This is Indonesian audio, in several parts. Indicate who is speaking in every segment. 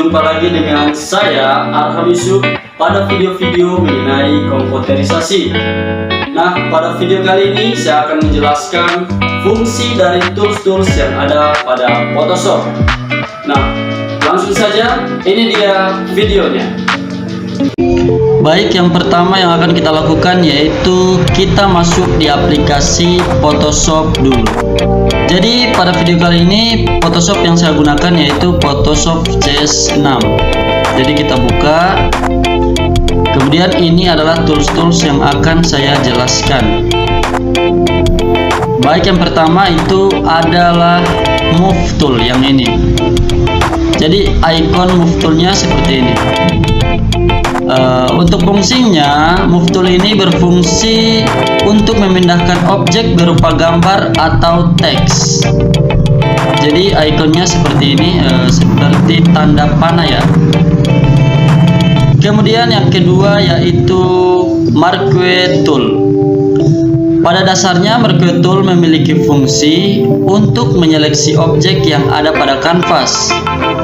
Speaker 1: Jumpa lagi dengan saya Arham Yusuf pada video-video mengenai komputerisasi. Nah, pada video kali ini saya akan menjelaskan fungsi dari tools-tools yang ada pada Photoshop. Nah, langsung saja, ini dia videonya. Baik, yang pertama yang akan kita lakukan yaitu kita masuk di aplikasi Photoshop dulu. Jadi pada video kali ini Photoshop yang saya gunakan yaitu Photoshop CS6. Jadi kita buka. Kemudian ini adalah tools-tools yang akan saya jelaskan. Baik, yang pertama itu adalah Move Tool yang ini. Jadi icon Move Toolnya seperti ini. Untuk fungsinya, Move Tool ini berfungsi untuk memindahkan objek berupa gambar atau teks. Jadi ikonnya seperti ini, seperti tanda panah ya. Kemudian yang kedua yaitu Marquee Tool. Pada dasarnya Marquee Tool memiliki fungsi untuk menyeleksi objek yang ada pada kanvas.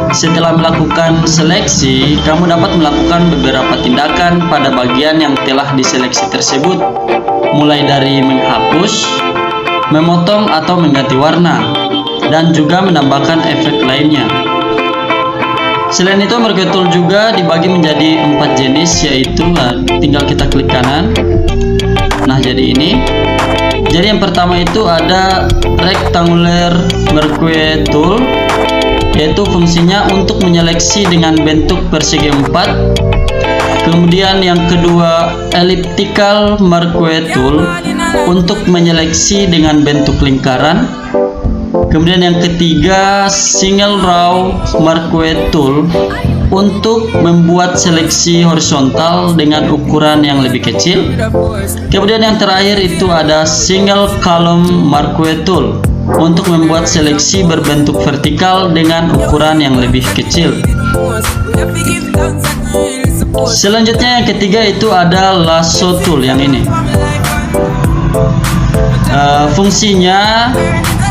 Speaker 1: Setelah melakukan seleksi, kamu dapat melakukan beberapa tindakan pada bagian yang telah diseleksi tersebut, mulai dari menghapus, memotong atau mengganti warna, dan juga menambahkan efek lainnya. Selain itu, Marquee Tool juga dibagi menjadi 4 jenis, yaitu tinggal kita klik kanan. Nah, jadi ini. Jadi yang pertama itu ada Rectangular Marquee Tool, yaitu fungsinya untuk menyeleksi dengan bentuk persegi 4. Kemudian yang kedua Elliptical Marquee Tool untuk menyeleksi dengan bentuk lingkaran. Kemudian yang ketiga Single Row Marquee Tool untuk membuat seleksi horizontal dengan ukuran yang lebih kecil. Kemudian yang terakhir itu ada Single Column Marquee Tool untuk membuat seleksi berbentuk vertikal dengan ukuran yang lebih kecil. Selanjutnya yang ketiga itu ada Lasso Tool yang ini. Fungsinya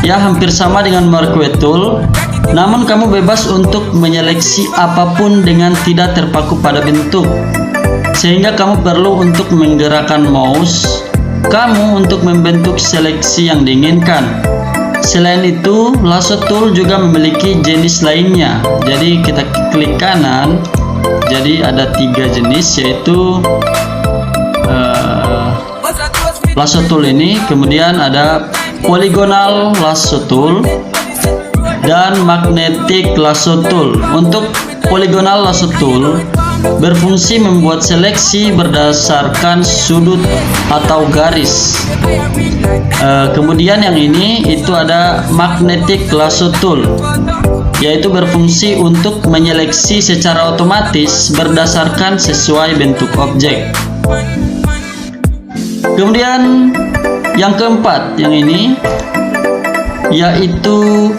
Speaker 1: ya hampir sama dengan Marquee Tool, namun kamu bebas untuk menyeleksi apapun dengan tidak terpaku pada bentuk, sehingga kamu perlu untuk menggerakkan mouse kamu untuk membentuk seleksi yang diinginkan. Selain itu, Lasso Tool juga memiliki jenis lainnya. Jadi kita klik kanan. Jadi ada 3 jenis, yaitu Lasso Tool ini, kemudian ada Polygonal Lasso Tool dan Magnetic Lasso Tool. Untuk Polygonal Lasso Tool berfungsi membuat seleksi berdasarkan sudut atau garis. Kemudian yang ini itu ada Magnetic Lasso Tool, yaitu berfungsi untuk menyeleksi secara otomatis berdasarkan sesuai bentuk objek. Kemudian yang keempat yang ini yaitu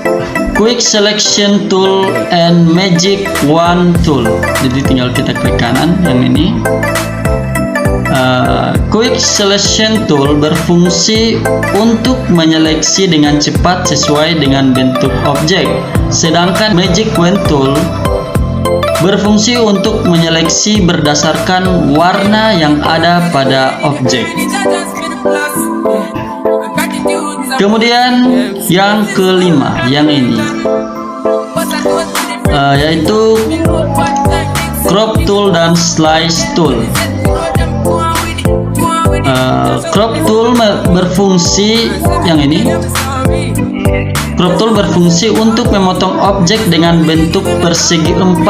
Speaker 1: Quick Selection Tool and Magic Wand Tool. Jadi tinggal kita klik kanan yang ini. Quick Selection Tool berfungsi untuk menyeleksi dengan cepat sesuai dengan bentuk objek. Sedangkan Magic Wand Tool berfungsi untuk menyeleksi berdasarkan warna yang ada pada objek. Kemudian yang kelima yang ini yaitu Crop Tool dan Slice Tool. Crop Tool berfungsi yang ini. Crop Tool berfungsi untuk memotong objek dengan bentuk persegi 4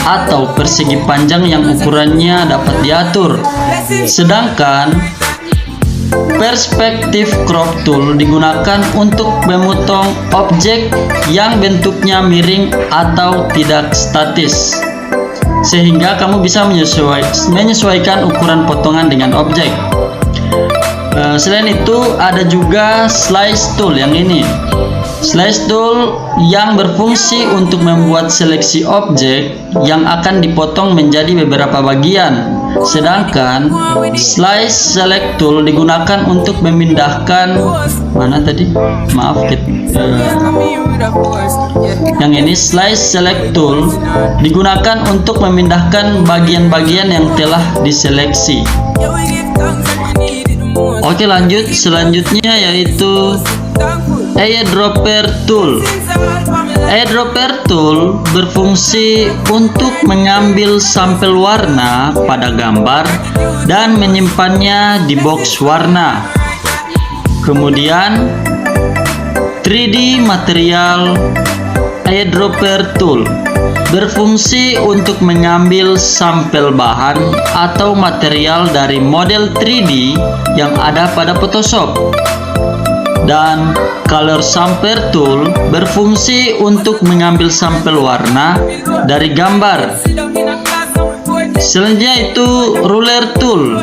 Speaker 1: atau persegi panjang yang ukurannya dapat diatur. Sedangkan Perspektif Crop Tool digunakan untuk memotong objek yang bentuknya miring atau tidak statis, sehingga kamu bisa menyesuaikan ukuran potongan dengan objek. Selain itu ada juga Slice Tool yang ini. Slice Tool yang berfungsi untuk membuat seleksi objek yang akan dipotong menjadi beberapa bagian. Sedangkan Slice Select Tool digunakan untuk memindahkan yang ini Slice Select Tool digunakan untuk memindahkan bagian-bagian yang telah diseleksi. Oke, lanjut. Selanjutnya yaitu Eyedropper Tool. Eyedropper Tool berfungsi untuk mengambil sampel warna pada gambar dan menyimpannya di box warna. Kemudian 3D Material Eyedropper Tool berfungsi untuk mengambil sampel bahan atau material dari model 3D yang ada pada Photoshop. Dan Color Sampler Tool berfungsi untuk mengambil sampel warna dari gambar. Selanjutnya itu Ruler Tool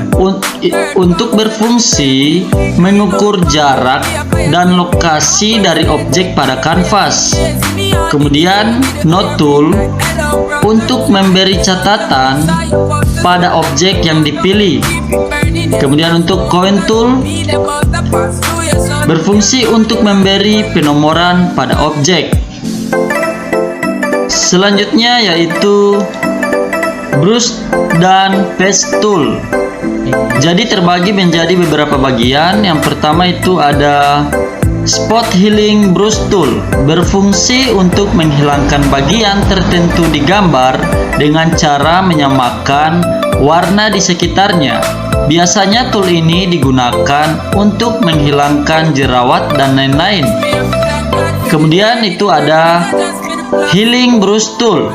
Speaker 1: untuk berfungsi mengukur jarak dan lokasi dari objek pada kanvas. Kemudian Note Tool untuk memberi catatan pada objek yang dipilih. Kemudian untuk Coin Tool berfungsi untuk memberi penomoran pada objek. Selanjutnya yaitu Brush dan Paste Tool. Jadi terbagi menjadi beberapa bagian. Yang pertama itu ada Spot Healing Brush Tool, berfungsi untuk menghilangkan bagian tertentu di gambar dengan cara menyamakan warna di sekitarnya. Biasanya tool ini digunakan untuk menghilangkan jerawat dan lain-lain. Kemudian itu ada Healing Brush Tool,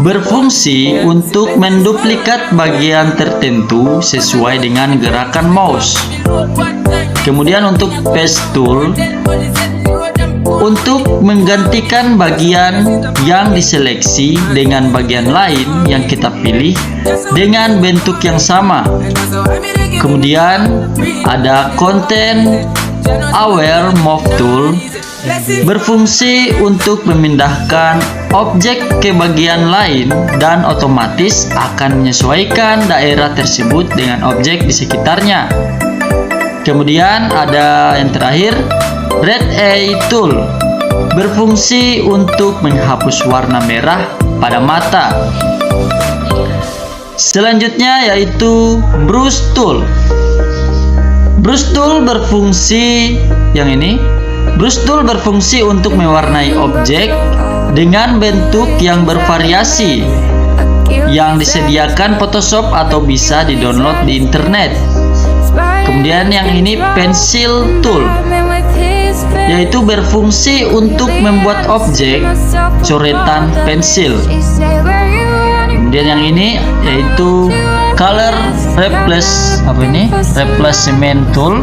Speaker 1: berfungsi untuk menduplikat bagian tertentu sesuai dengan gerakan mouse. Kemudian untuk Paste Tool untuk menggantikan bagian yang diseleksi dengan bagian lain yang kita pilih dengan bentuk yang sama. Kemudian ada Content Aware Move Tool, berfungsi untuk memindahkan objek ke bagian lain dan otomatis akan menyesuaikan daerah tersebut dengan objek di sekitarnya. Kemudian ada yang terakhir, Red Eye Tool, berfungsi untuk menghapus warna merah pada mata. Selanjutnya yaitu Brush Tool. Brush Tool berfungsi Brush Tool berfungsi untuk mewarnai objek dengan bentuk yang bervariasi yang disediakan Photoshop atau bisa di-download di internet. Kemudian yang ini Pencil Tool, yaitu berfungsi untuk membuat objek coretan pensil. Kemudian yang ini yaitu Color Replacement Tool,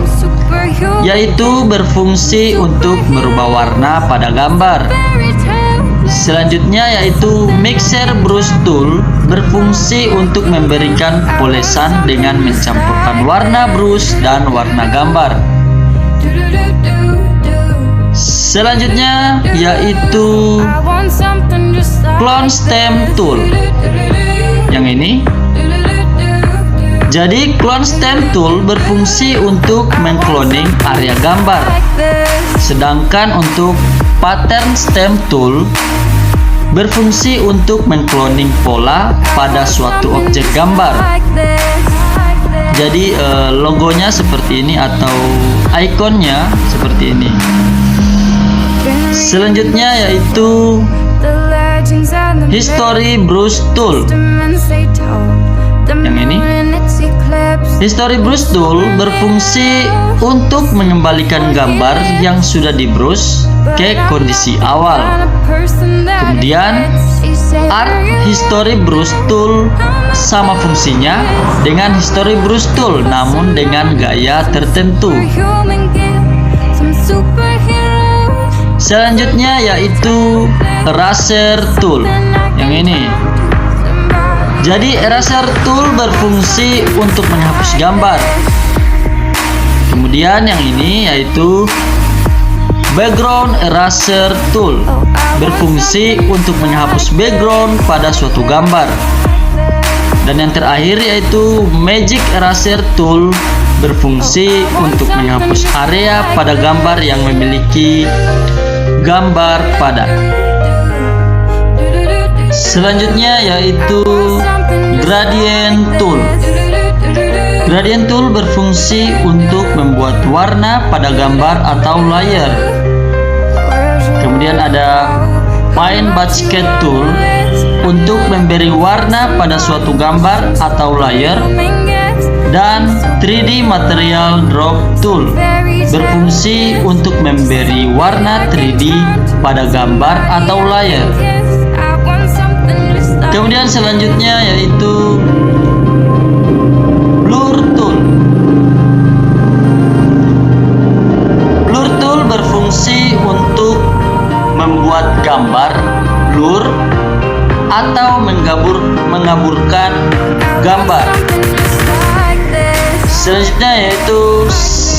Speaker 1: yaitu berfungsi untuk merubah warna pada gambar. Selanjutnya yaitu Mixer Brush Tool, berfungsi untuk memberikan polesan dengan mencampurkan warna brush dan warna gambar. Selanjutnya yaitu Clone Stamp Tool. Yang ini. Jadi Clone Stamp Tool berfungsi untuk mengcloning area gambar. Sedangkan untuk Pattern Stamp Tool berfungsi untuk mengcloning pola pada suatu objek gambar. Jadi logonya seperti ini atau ikonnya seperti ini. Selanjutnya yaitu History Brush Tool. Yang ini. History Brush Tool berfungsi untuk mengembalikan gambar yang sudah di-brush ke kondisi awal. Kemudian Art History Brush Tool sama fungsinya dengan History Brush Tool namun dengan gaya tertentu. Selanjutnya yaitu Eraser Tool. Yang ini. Jadi Eraser Tool berfungsi untuk menghapus gambar. Kemudian yang ini yaitu Background Eraser Tool, berfungsi untuk menghapus background pada suatu gambar. Dan yang terakhir yaitu Magic Eraser Tool, berfungsi untuk menghapus area pada gambar yang memiliki gambar padat. Selanjutnya yaitu Gradient Tool. Gradient Tool berfungsi untuk membuat warna pada gambar atau layer. Kemudian ada Paint Basket Tool untuk memberi warna pada suatu gambar atau layer. Dan 3D Material Drop Tool berfungsi untuk memberi warna 3D pada gambar atau layer. Kemudian selanjutnya yaitu Blur Tool. Blur Tool berfungsi untuk membuat gambar blur atau mengaburkan gambar. Selanjutnya yaitu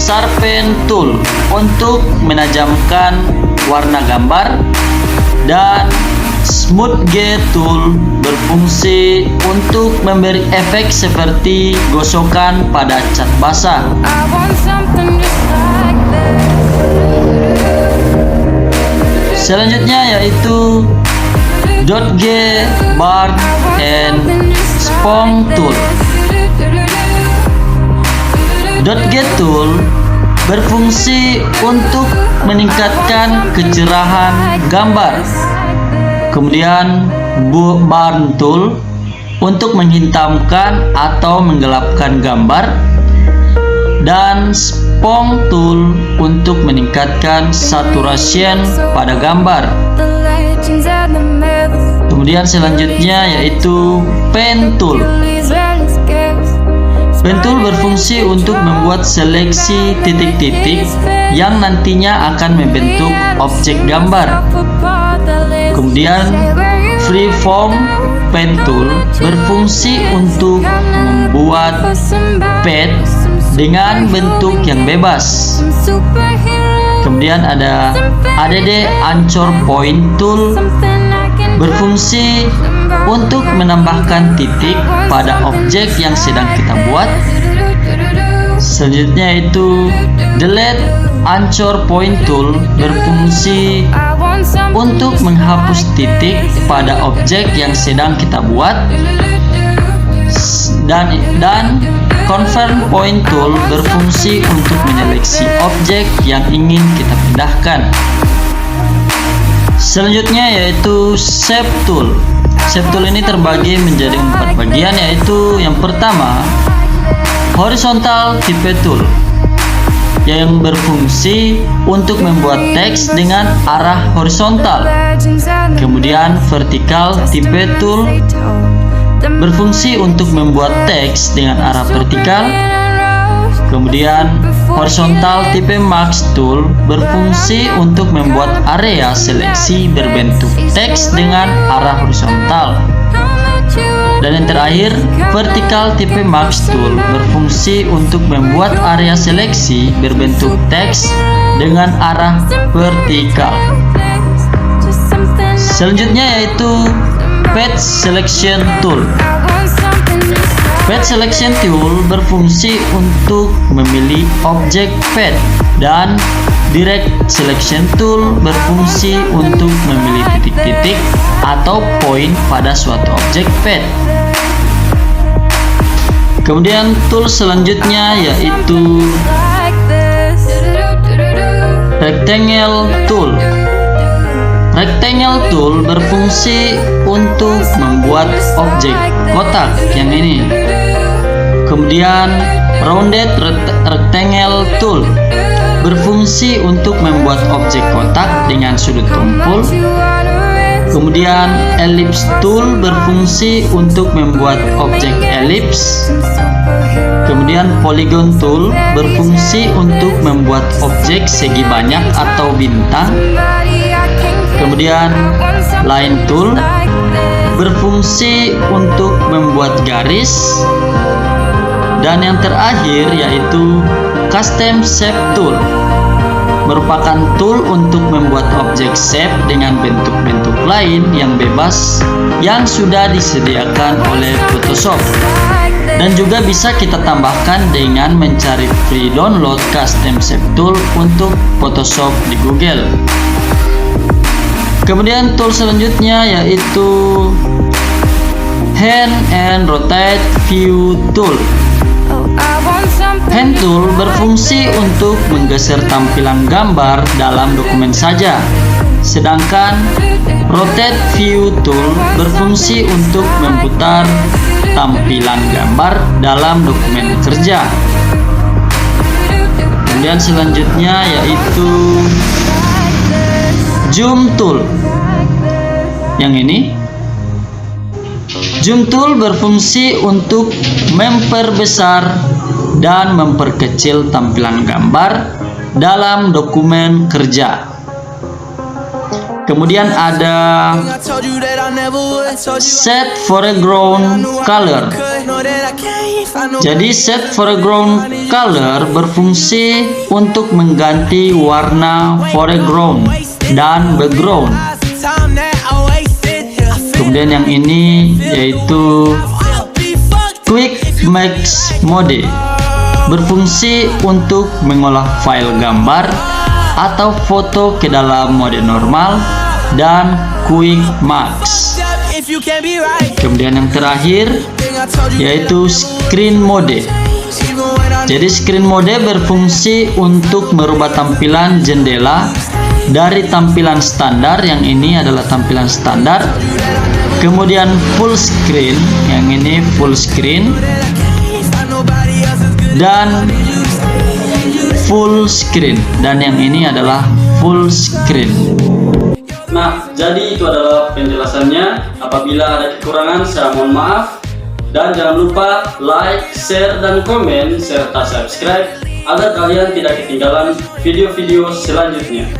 Speaker 1: Sharpen Tool untuk menajamkan warna gambar. Dan Smooth G Tool berfungsi untuk memberi efek seperti gosokan pada cat basah. Selanjutnya yaitu Dot G Bar and Spong Tool. Dot G Tool berfungsi untuk meningkatkan kecerahan gambar. Kemudian Burn Tool untuk menghitamkan atau menggelapkan gambar. Dan Spong Tool untuk meningkatkan saturation pada gambar. Kemudian selanjutnya yaitu Pen Tool. Pen Tool berfungsi untuk membuat seleksi titik-titik yang nantinya akan membentuk objek gambar. Kemudian Freeform Pen Tool berfungsi untuk membuat pad dengan bentuk yang bebas. Kemudian ada ADD Anchor Point Tool, berfungsi untuk menambahkan titik pada objek yang sedang kita buat. Selanjutnya itu Delete Anchor Point Tool, berfungsi untuk menghapus titik pada objek yang sedang kita buat. Dan Confirm Point Tool berfungsi untuk menyeleksi objek yang ingin kita pindahkan. Selanjutnya yaitu Shape Tool. Shape Tool ini terbagi menjadi 4 bagian, yaitu yang pertama Horizontal Type Tool, yang berfungsi untuk membuat teks dengan arah horizontal. Kemudian Vertical Type Tool berfungsi untuk membuat teks dengan arah vertikal. Kemudian Horizontal Type Max Tool berfungsi untuk membuat area seleksi berbentuk teks dengan arah horizontal. Dan yang terakhir, Vertical Type Max Tool berfungsi untuk membuat area seleksi berbentuk teks dengan arah vertikal. Selanjutnya yaitu Page Selection Tool. Page Selection Tool berfungsi untuk memilih objek pad. Dan Direct Selection Tool berfungsi untuk memilih titik-titik atau poin pada suatu objek pad. Kemudian tool selanjutnya yaitu Rectangle Tool. Rectangle Tool berfungsi untuk membuat objek kotak yang ini. Kemudian Rounded Rectangle Tool berfungsi untuk membuat objek kotak dengan sudut tumpul. Kemudian Ellipse Tool berfungsi untuk membuat objek elips. Kemudian Polygon Tool berfungsi untuk membuat objek segi banyak atau bintang. Kemudian Line Tool berfungsi untuk membuat garis. Dan yang terakhir yaitu Custom Shape Tool merupakan tool untuk membuat objek shape dengan bentuk-bentuk lain yang bebas yang sudah disediakan oleh Photoshop. Dan juga bisa kita tambahkan dengan mencari free download custom shape tool untuk Photoshop di Google. Kemudian tool selanjutnya yaitu Hand and Rotate View Tool. Hand tool berfungsi untuk menggeser tampilan gambar dalam dokumen saja, sedangkan Rotate View Tool berfungsi untuk memutar tampilan gambar dalam dokumen kerja. Kemudian selanjutnya yaitu Zoom Tool. Yang ini Zoom Tool berfungsi untuk memperbesar dan memperkecil tampilan gambar dalam dokumen kerja. Kemudian ada Set Foreground Color. Jadi Set Foreground Color berfungsi untuk mengganti warna foreground dan background. Kemudian yang ini yaitu Quick Mix Mode, berfungsi untuk mengolah file gambar atau foto ke dalam mode normal dan Quick Max. Kemudian yang terakhir yaitu Screen Mode. Jadi Screen Mode berfungsi untuk merubah tampilan jendela dari tampilan standar, yang ini adalah tampilan standar, kemudian full screen, yang ini full screen, dan full screen, dan yang ini adalah full screen. Nah, jadi itu adalah penjelasannya. Apabila ada kekurangan, saya mohon maaf. Dan jangan lupa like, share, dan komen, serta subscribe agar kalian tidak ketinggalan video-video selanjutnya.